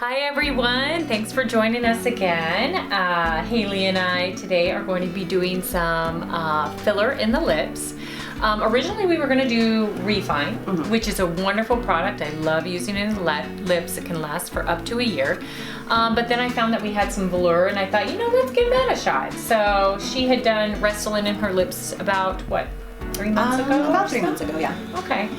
Hi everyone, thanks for joining us again. Haley and I today are going to be doing some filler in the lips. Originally we were going to do Refine, which is a wonderful product. I love using it in the lips. It can last for up to a year. But then I found that we had some Vollure and I thought, you know, let's give that a shot. So she had done Restylane in her lips about, what, 3 months ago? About 3 months ago, yeah. Okay.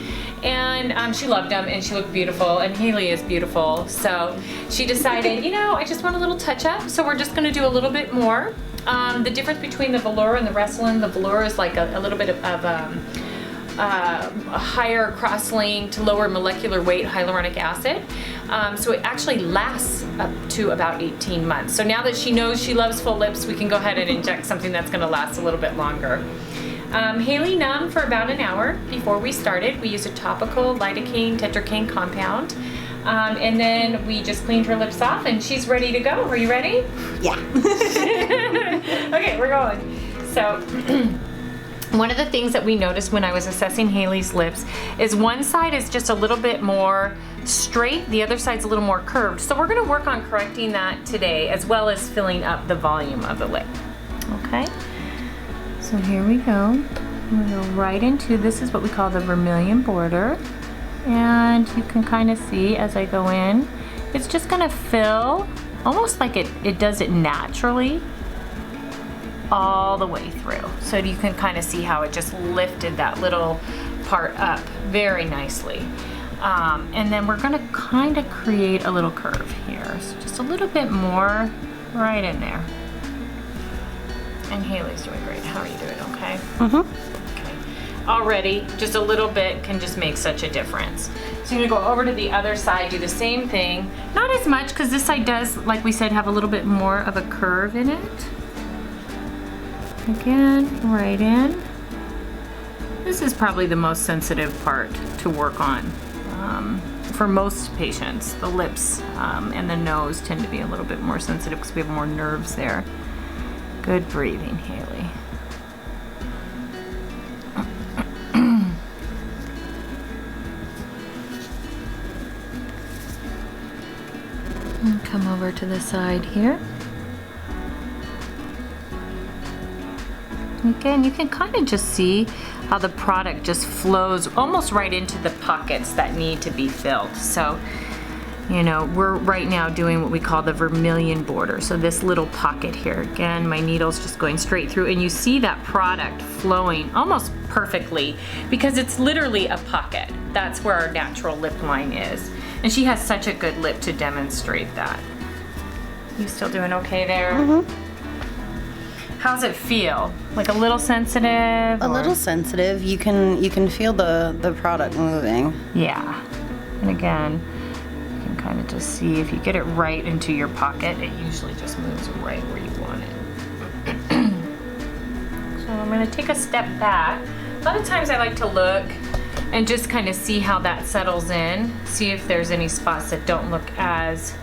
And she loved them and she looked beautiful and Haley is beautiful. So she decided, you know, I just want a little touch up. So we're just gonna do a little bit more. The difference between the Vollure and the Restylane, the Vollure is like a little bit of a higher cross-linked, lower molecular weight hyaluronic acid. So it actually lasts up to about 18 months. So now that she knows she loves full lips, we can go ahead and inject something that's gonna last a little bit longer. Haley numbed for about an hour before we started. We used a topical lidocaine tetracaine compound. And then we just cleaned her lips off and she's ready to go. Are you ready? Yeah. Okay, we're going. So one of the things that we noticed when I was assessing Haley's lips is one side is just a little bit more straight, the other side's a little more curved. So we're gonna work on correcting that today as well as filling up the volume of the lip. Okay? So here we go. We'll go right into, this is what we call the vermilion border. And you can kind of see as I go in, it's just gonna fill almost like it does it naturally all the way through. So you can kind of see how it just lifted that little part up very nicely. And then we're gonna kind of create a little curve here. So just a little bit more right in there. And Haley's doing great. How are you doing? Okay? Okay. Already, just a little bit can just make such a difference. So you're gonna go over to the other side, do the same thing. Not as much, because this side does, like we said, have a little bit more of a curve in it. Again, right in. This is probably the most sensitive part to work on. For most patients, the lips and the nose tend to be a little bit more sensitive because we have more nerves there. Good breathing, Haley. And come over to the side here. Again, you can kind of just see how the product just flows almost right into the pockets that need to be filled. So, you know, we're right now doing what we call the vermilion border. So this little pocket here, again, my needle's just going straight through and you see that product flowing almost perfectly because it's literally a pocket. That's where our natural lip line is. And she has such a good lip to demonstrate that. You still doing okay there? How's it feel? Like a little sensitive? A little sensitive. You can feel the product moving. Yeah. And again, kind of just see if you get it right into your pocket, it usually just moves right where you want it. So I'm going to take a step back. A lot of times I like to look and just kind of see how that settles in, see if there's any spots that don't look as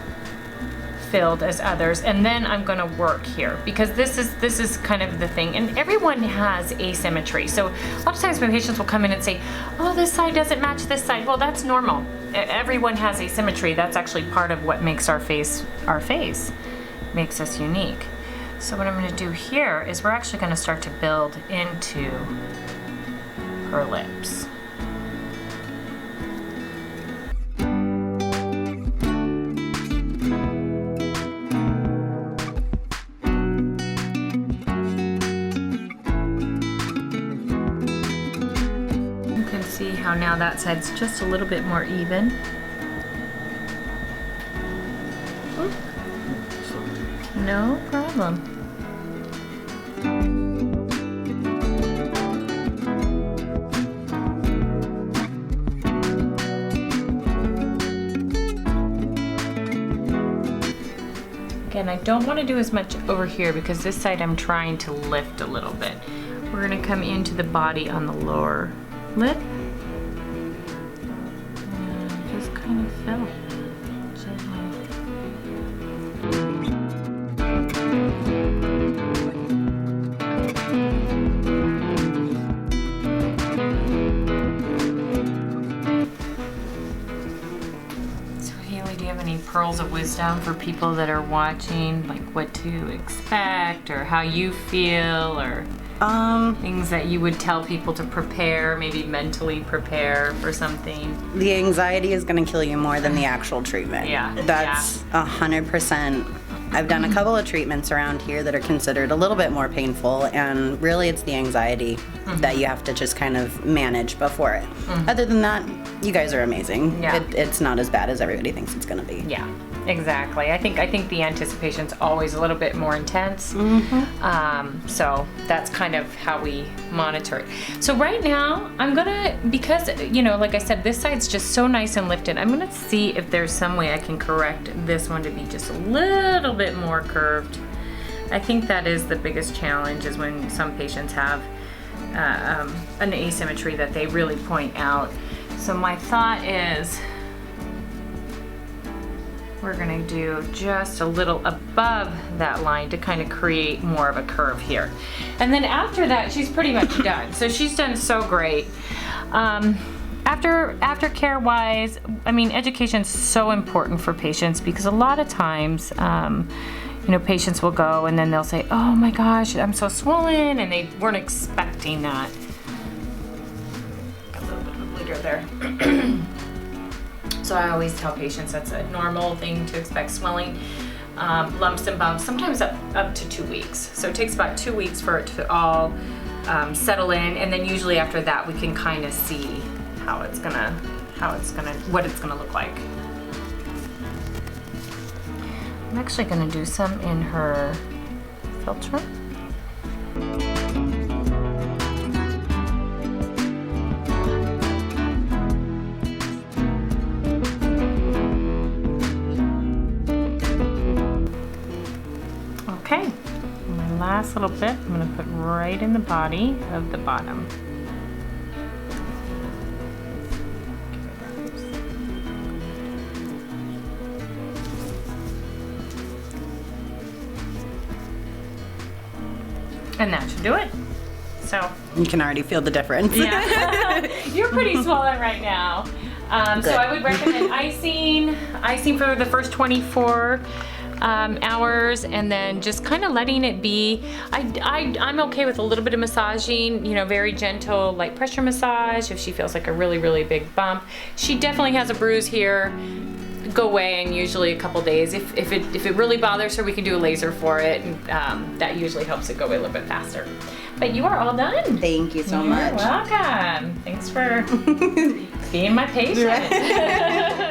filled as others, and then I'm going to work here because this is kind of the thing, and everyone has asymmetry. So a lot of times my patients will come in and say, oh, this side doesn't match this side. Well, that's normal. Everyone has asymmetry. That's actually part of what makes our face, makes us unique. So what I'm going to do here is we're actually going to start to build into her lips. See how now that side's just a little bit more even. No problem. Again, I don't want to do as much over here because this side I'm trying to lift a little bit. We're going to come into the body on the lower lip. Kind of fill. pearls of wisdom for people that are watching, like what to expect or how you feel, or things that you would tell people to prepare, maybe mentally prepare for something? The anxiety is going to kill you more than the actual treatment. Yeah. That's 100%. I've done a couple of treatments around here that are considered a little bit more painful, and really it's the anxiety that you have to just kind of manage before it. Other than that, you guys are amazing. Yeah. It's not as bad as everybody thinks it's going to be. Yeah, exactly. I think the anticipation's always a little bit more intense. So that's kind of how we monitor it. So right now, I'm gonna, because, you know, like I said, this side's just so nice and lifted, I'm gonna see if there's some way I can correct this one to be just a little bit more curved. I think that is the biggest challenge, is when some patients have an asymmetry that they really point out. So my thought is, we're gonna do just a little above that line to kind of create more of a curve here. And then after that, she's pretty much done. So she's done so great. Aftercare wise, I mean, education's so important for patients, because a lot of times, you know, patients will go and then they'll say, oh my gosh, I'm so swollen, and they weren't expecting that. A little bit of a bleeder there. So I always tell patients that's a normal thing to expect, swelling, lumps and bumps, sometimes up to 2 weeks. So it takes about 2 weeks for it to all settle in, and then usually after that we can kind of see what it's gonna look like. I'm actually gonna do some in her filter. Okay, my last little bit I'm gonna put right in the body of the bottom. And that should do it. So You can already feel the difference. yeah, you're pretty swollen right now. So I would recommend icing for the first 24 hours, and then just kind of letting it be. I'm okay with a little bit of massaging, you know, very gentle, light pressure massage if she feels like a really, really big bump. She definitely has a bruise here. Go away in usually a couple days. If it really bothers her, we can do a laser for it, and that usually helps it go away a little bit faster. But you are all done. Thank you so much. You're welcome. Thanks for being my patient.